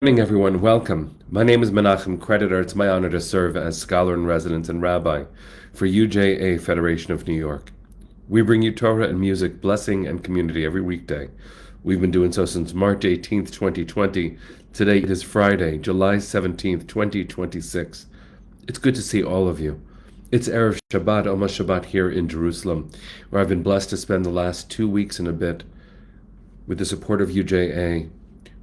Good morning, everyone. Welcome. My name is Menachem Creditor. It's my honor to serve as scholar in residence and rabbi for UJA Federation of New York. We bring you Torah and music, blessing, and community every weekday. We've been doing so since March 18th, 2020. Today it is Friday, July 17th, 2026. It's good to see all of you. It's Erev Shabbat, almost Shabbat here in Jerusalem, where I've been blessed to spend the last 2 weeks and a bit with the support of UJA,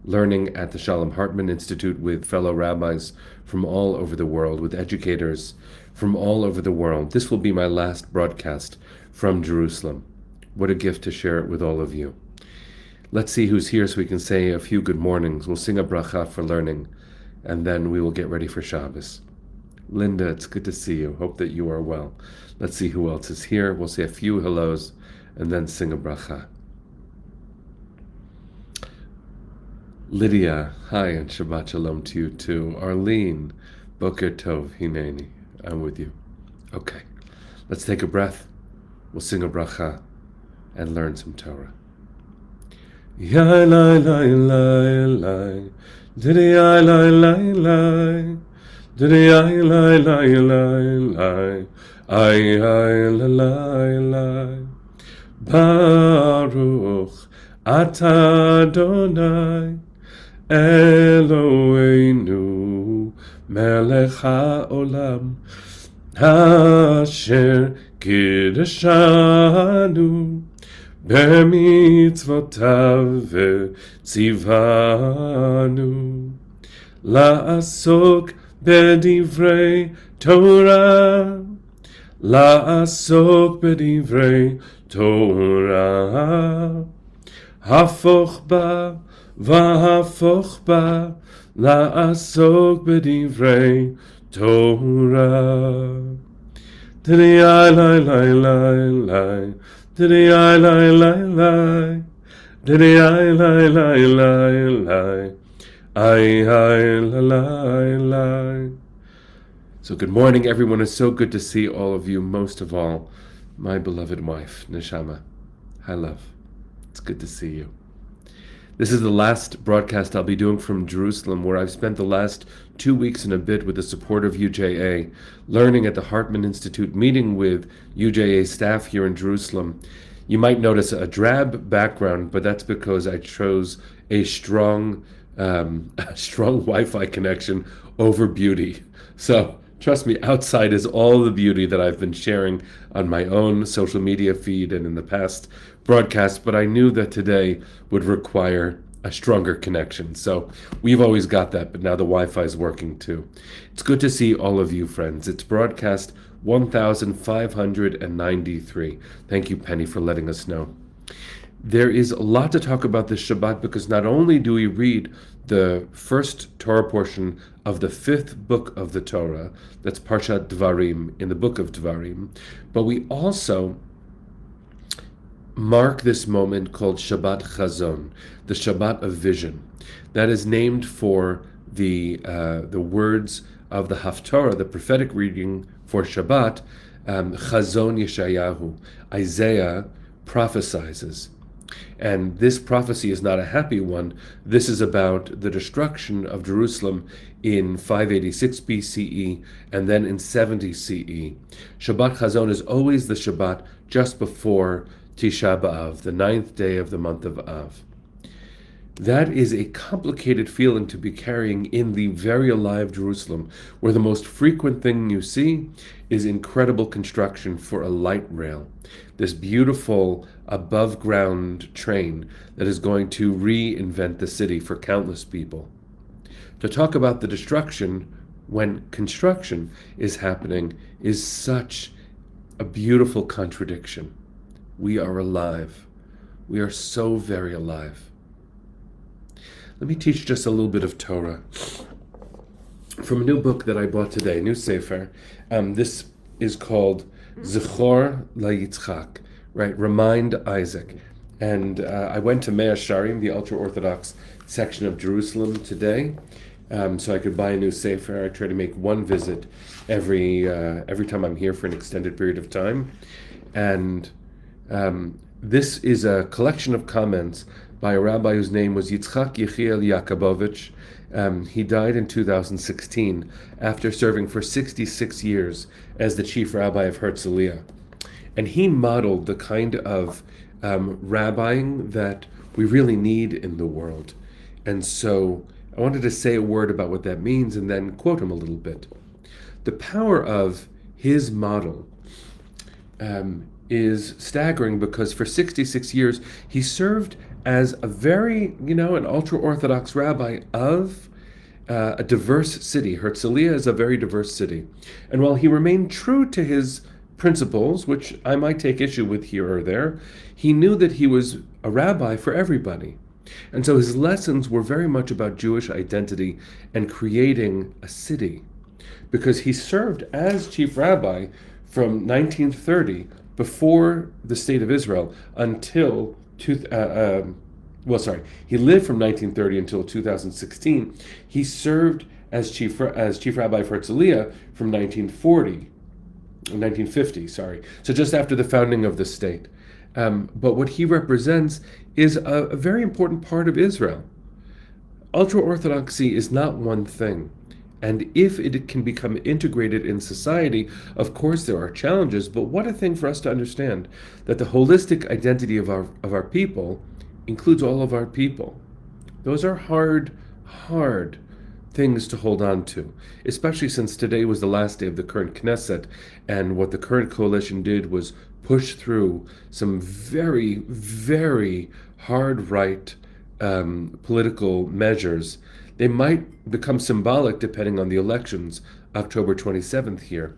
learning at the Shalom Hartman Institute with fellow rabbis from all over the world, with educators from all over the world. This will be my last broadcast from Jerusalem. What a gift to share it with all of you. Let's see who's here so we can say a few good mornings. We'll sing a bracha for learning, and then we will get ready for Shabbos. Linda, it's good to see you. Hope that you are well. Let's see who else is here. We'll say a few hellos, and then sing a bracha. Lydia, hi, and Shabbat Shalom to you too. Arlene, Boker Tov, Hineni, I'm with you. Okay, let's take a breath. We'll sing a bracha and learn some Torah. Yai lai lai lai lai, didi yai lai lai lai, didi yai lai lai lai lai, ai ai lai lai, Baruch Atah Adonai Eloheinu melech haolam asher kiddushanu b'mitzvotav v'tzivanu la'asok b'divrei Torah la'asok b'divrei Torah hafoch ba V'hafoch ba la'asok b'divrei Torah. Didi ai lai lai lai lai, didi ai lai lai lai, didi ai lai lai lai lai, ai ai lai lai. So good morning, everyone. It's so good to see all of you. Most of all, my beloved wife, Neshama. Hi, love. It's good to see you. This is the last broadcast I'll be doing from Jerusalem, where I've spent the last 2 weeks and a bit with the support of UJA, learning at the Hartman Institute, meeting with UJA staff here in Jerusalem. You might notice a drab background, but that's because I chose a strong Wi-Fi connection over beauty. So trust me, outside is all the beauty that I've been sharing on my own social media feed and in the past broadcast, but I knew that today would require a stronger connection. So we've always got that, but now the Wi-Fi is working too. It's good to see all of you, friends. It's broadcast 1593. Thank you, Penny, for letting us know. There is a lot to talk about this Shabbat because not only do we read the first Torah portion of the 5th book of the Torah, that's Parshat Devarim, in the book of Devarim, but we also mark this moment called Shabbat Chazon, the Shabbat of vision. That is named for the words of the Haftarah, the prophetic reading for Shabbat, Chazon Yeshayahu. Isaiah prophesizes. And this prophecy is not a happy one. This is about the destruction of Jerusalem in 586 BCE and then in 70 CE. Shabbat Chazon is always the Shabbat just before Tisha B'Av, the 9th day of the month of Av. That is a complicated feeling to be carrying in the very alive Jerusalem, where the most frequent thing you see is incredible construction for a light rail. This beautiful above-ground train that is going to reinvent the city for countless people. To talk about the destruction when construction is happening is such a beautiful contradiction. We are alive. We are so very alive. Let me teach just a little bit of Torah from a new book that I bought today, a new sefer. This is called Zechor LaYitzchak, right? Remind Isaac. And I went to Mea Sharim, the ultra-Orthodox section of Jerusalem today, so I could buy a new sefer. I try to make one visit every time I'm here for an extended period of time. And this is a collection of comments by a rabbi whose name was Yitzchak Yechiel Yakubovich, He died in 2016 after serving for 66 years as the chief rabbi of Herzliya. And he modeled the kind of rabbiing that we really need in the world. And so I wanted to say a word about what that means and then quote him a little bit. The power of his model is staggering because for 66 years he served as a very, an ultra-Orthodox rabbi of a diverse city. Herzliya is a very diverse city. And while he remained true to his principles, which I might take issue with here or there, he knew that he was a rabbi for everybody. And so his lessons were very much about Jewish identity and creating a city, because he served as chief rabbi from 1930, before the state of Israel, until he lived from 1930 until 2016. He served as chief rabbi for Herzliya from 1950, so just after the founding of the state. But what he represents is a very important part of Israel. Ultra-Orthodoxy is not one thing. And if it can become integrated in society, of course there are challenges, but what a thing for us to understand that the holistic identity of our people includes all of our people. Those are hard things to hold on to, especially since today was the last day of the current Knesset, and what the current coalition did was push through some very, very hard right political measures. They might become symbolic depending on the elections, October 27th here.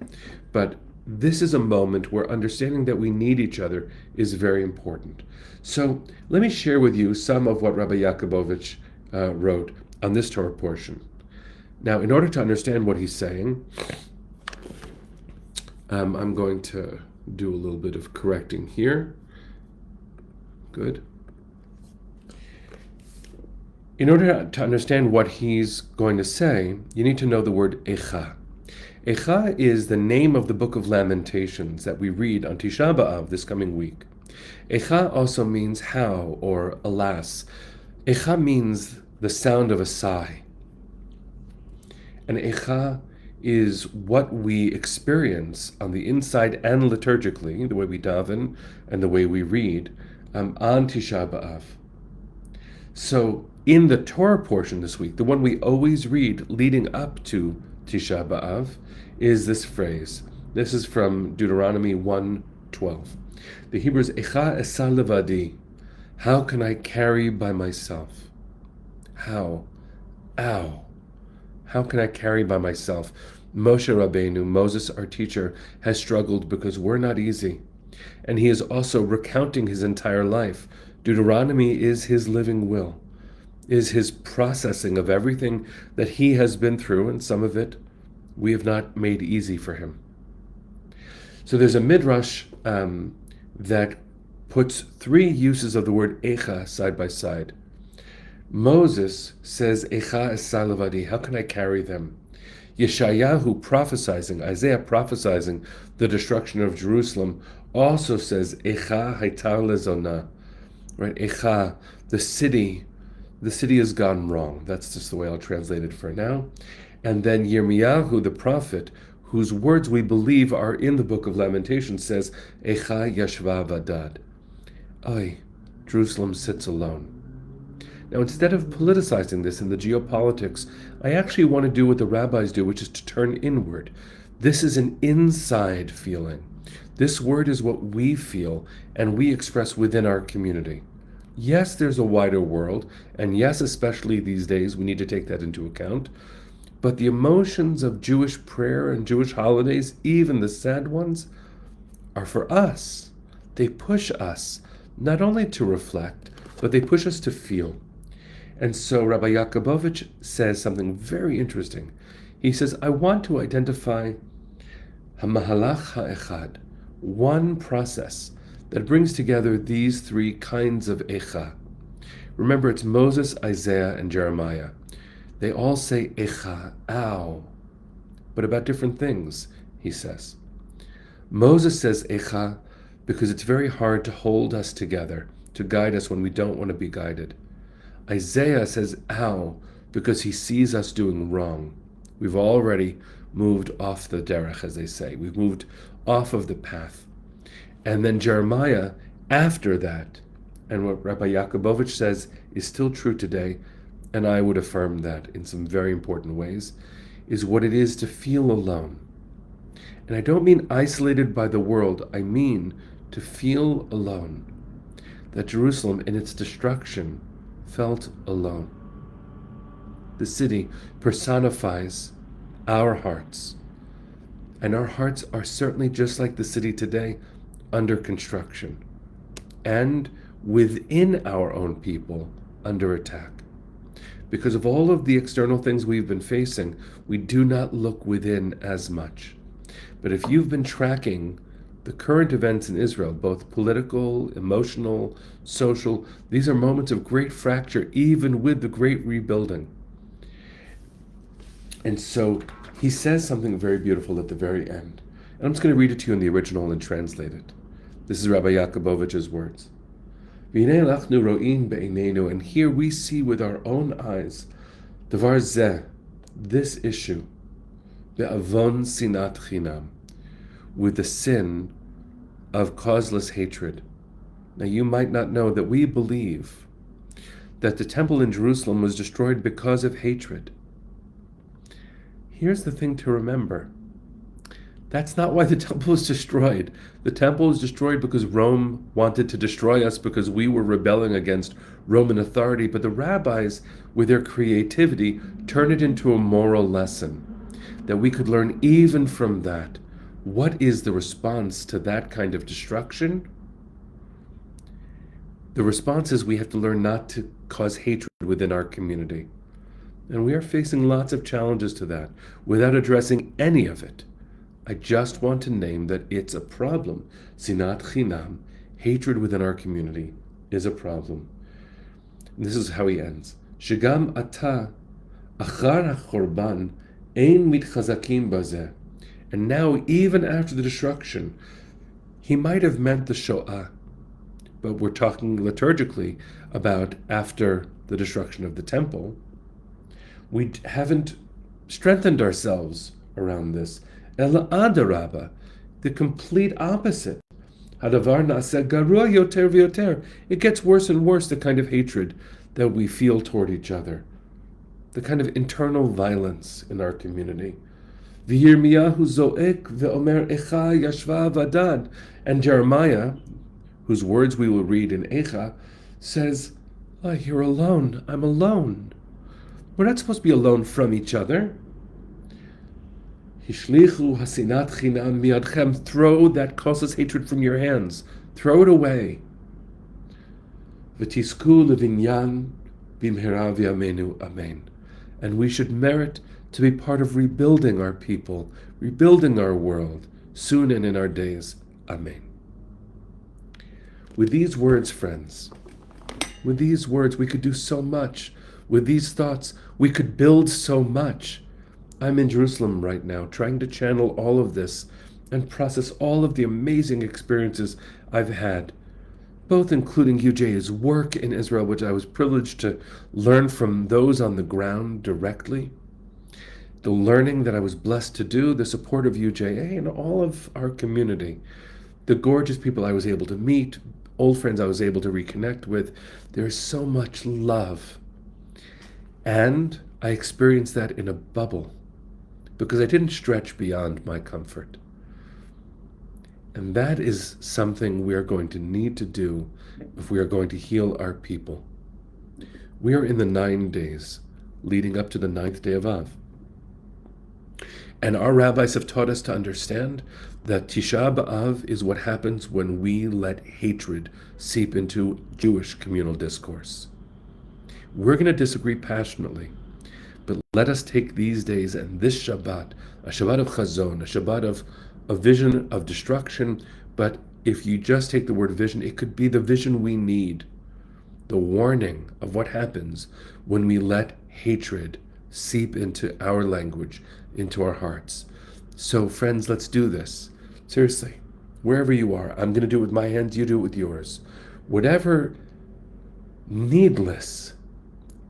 But this is a moment where understanding that we need each other is very important. So let me share with you some of what Rabbi Yakubovich wrote on this Torah portion. Now, in order to understand what he's saying, I'm going to do a little bit of correcting here. Good. In order to understand what he's going to say, you need to know the word Echa. Echa is the name of the book of Lamentations that we read on Tisha B'Av this coming week. Echa also means how or alas. Echa means the sound of a sigh. And Echa is what we experience on the inside and liturgically, the way we daven and the way we read, on Tisha B'Av. So in the Torah portion this week, the one we always read leading up to Tisha B'Av, is this phrase. This is from Deuteronomy 1:12. The Hebrew is Echa esa levadi. How can I carry by myself? How? Ow. How can I carry by myself? Moshe Rabbeinu, Moses, our teacher, has struggled because we're not easy. And he is also recounting his entire life. Deuteronomy is his living will, is his processing of everything that he has been through, and some of it we have not made easy for him. So there's a midrash that puts three uses of the word Echa side by side. Moses says, Echa esa levadi, how can I carry them? Yeshayahu prophesizing, Isaiah prophesizing the destruction of Jerusalem, also says, Echa haitar lezona, right? Echa, the city has gone wrong. That's just the way I'll translate it for now. And then Yirmiyahu, the prophet, whose words we believe are in the book of Lamentations, says, Echa yashva vadad. Ay, Jerusalem sits alone. Now, instead of politicizing this in the geopolitics, I actually want to do what the rabbis do, which is to turn inward. This is an inside feeling. This word is what we feel and we express within our community. Yes, there's a wider world, and yes, especially these days, we need to take that into account. But the emotions of Jewish prayer and Jewish holidays, even the sad ones, are for us. They push us not only to reflect, but they push us to feel. And so Rabbi Yakubovich says something very interesting. He says, I want to identify hamahalach ha'echad, one process that brings together these three kinds of Echa. Remember, it's Moses, Isaiah, and Jeremiah. They all say Echa, ow, but about different things, he says. Moses says Echa because it's very hard to hold us together, to guide us when we don't want to be guided. Isaiah says ow because he sees us doing wrong. We've already moved off the derech, as they say. We've moved off of the path. And then Jeremiah, after that, and what Rabbi Yakubovich says is still true today, and I would affirm that in some very important ways, is what it is to feel alone. And I don't mean isolated by the world, I mean to feel alone. That Jerusalem, in its destruction, felt alone. The city personifies our hearts. And our hearts are certainly just like the city today, under construction. And within our own people, under attack. Because of all of the external things we've been facing, we do not look within as much. But if you've been tracking the current events in Israel, both political, emotional, social, these are moments of great fracture, even with the great rebuilding. And so he says something very beautiful at the very end. And I'm just going to read it to you in the original and translate it. This is Rabbi Yakubovich's words. And here we see with our own eyes, Devar zeh, this issue, be'avon sinat chinam, with the sin of causeless hatred. Now you might not know that we believe that the temple in Jerusalem was destroyed because of hatred. Here's the thing to remember. That's not why the temple was destroyed. The temple was destroyed because Rome wanted to destroy us because we were rebelling against Roman authority. But the rabbis, with their creativity, turned it into a moral lesson that we could learn even from that. What is the response to that kind of destruction? The response is we have to learn not to cause hatred within our community. And we are facing lots of challenges to that without addressing any of it. I just want to name that it's a problem. Sinat chinam, hatred within our community, is a problem. And this is how he ends. Shegam ata achar hachorban ein mitchazakim bazeh. And now, even after the destruction, he might have meant the Shoah, but we're talking liturgically about after the destruction of the temple. We haven't strengthened ourselves around this. Ela adarabba, the complete opposite. Hadavar na'aseh garua yoter v'yoter. It gets worse and worse, the kind of hatred that we feel toward each other, the kind of internal violence in our community. V'yirmiyahu zo'ek ve'omer echa yashva vadad. And Jeremiah, whose words we will read in Echa, says, oh, you're alone, I'm alone. We're not supposed to be alone from each other. Hishlichu hasinat chinam miadchem. Throw that causeless hatred from your hands. Throw it away. V'tisku levinyan bimhera v'yamenu. Amen. And we should merit to be part of rebuilding our people, rebuilding our world, soon and in our days. Amen. With these words, friends, with these words, we could do so much. With these thoughts, we could build so much. I'm in Jerusalem right now, trying to channel all of this and process all of the amazing experiences I've had, both including UJ's work in Israel, which I was privileged to learn from those on the ground directly, the learning that I was blessed to do, the support of UJA and all of our community, the gorgeous people I was able to meet, old friends I was able to reconnect with. There's so much love. And I experienced that in a bubble because I didn't stretch beyond my comfort. And that is something we are going to need to do if we are going to heal our people. We are in the 9 days leading up to the 9th day of Av. And our rabbis have taught us to understand that Tisha B'Av is what happens when we let hatred seep into Jewish communal discourse. We're going to disagree passionately, but let us take these days and this Shabbat, a Shabbat of Chazon, a Shabbat of a vision of destruction, but if you just take the word vision, it could be the vision we need, the warning of what happens when we let hatred seep into our language, into our hearts. So friends, let's do this. Seriously, wherever you are, I'm going to do it with my hands, you do it with yours. Whatever needless,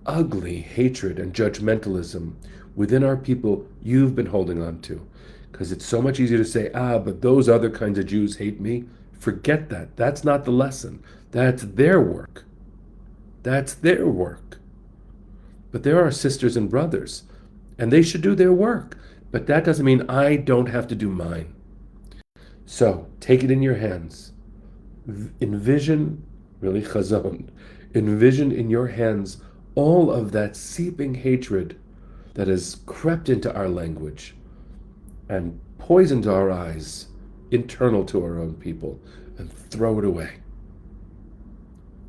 ugly hatred and judgmentalism within our people you've been holding on to. Because it's so much easier to say, but those other kinds of Jews hate me. Forget that. That's not the lesson. That's their work. That's their work. But they're our sisters and brothers, and they should do their work. But that doesn't mean I don't have to do mine. So take it in your hands. Envision, really chazon, envision in your hands all of that seeping hatred that has crept into our language and poisoned our eyes, internal to our own people, and throw it away.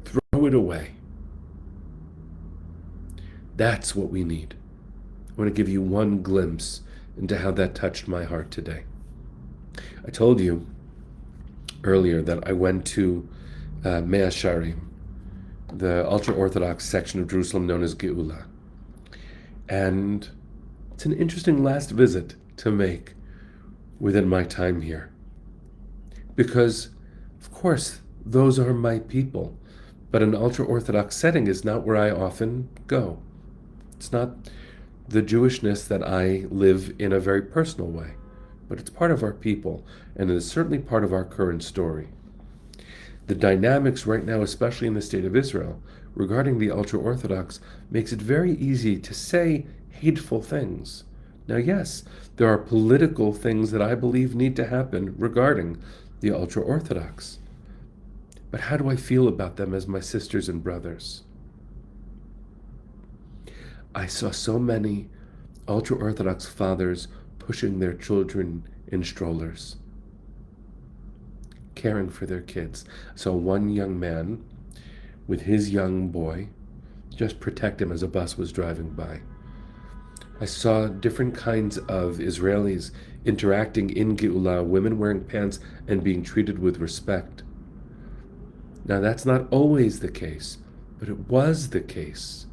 Throw it away. That's what we need. I want to give you one glimpse into how that touched my heart today. I told you earlier that I went to Mea Sharim, the ultra-Orthodox section of Jerusalem known as Geula. And it's an interesting last visit to make within my time here. Because, of course, those are my people, but an ultra-Orthodox setting is not where I often go. It's not the Jewishness that I live in a very personal way, but it's part of our people, and it is certainly part of our current story. The dynamics right now, especially in the state of Israel, regarding the ultra-Orthodox, makes it very easy to say hateful things. Now, yes, there are political things that I believe need to happen regarding the ultra-Orthodox. But how do I feel about them as my sisters and brothers? I saw so many ultra-Orthodox fathers pushing their children in strollers, caring for their kids. I saw one young man with his young boy just protect him as a bus was driving by. I saw different kinds of Israelis interacting in Geula, women wearing pants and being treated with respect. Now, that's not always the case, but it was the case.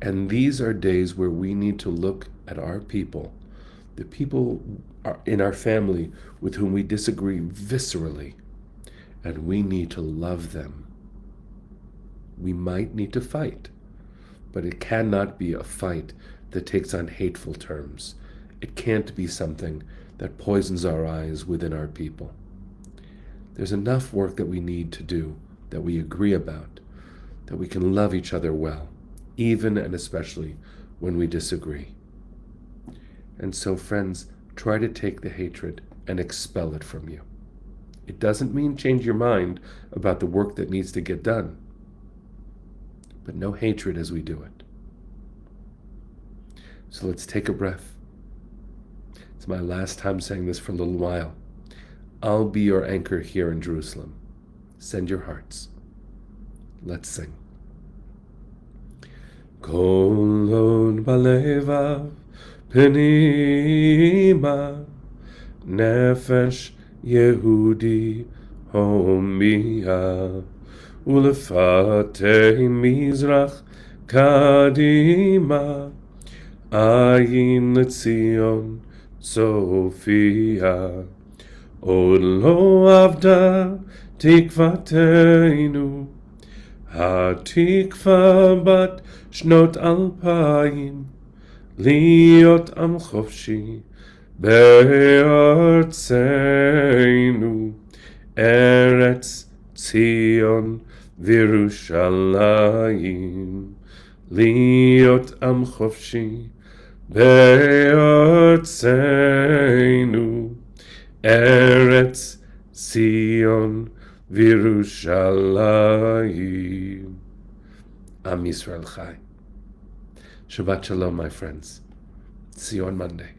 And these are days where we need to look at our people, the people in our family with whom we disagree viscerally, and we need to love them. We might need to fight, but it cannot be a fight that takes on hateful terms. It can't be something that poisons our eyes within our people. There's enough work that we need to do, that we agree about, that we can love each other well, even and especially when we disagree. And so, friends, try to take the hatred and expel it from you. It doesn't mean change your mind about the work that needs to get done, but no hatred as we do it. So let's take a breath. It's my last time saying this for a little while. I'll be your anchor here in Jerusalem. Send your hearts. Let's sing. Kol od balevav penima nefesh Yehudi homia ulefate mizrach kadima ayin letzion Sophia od lo avda tikvateinu התקווה בת שנות 2000 להיות עם חופשי בארצנו ארץ ציון וירושלים להיות עם חופשי בארצנו ארץ ציון Virushalayim. Am Yisrael Chai. Shabbat Shalom, my friends. See you on Monday.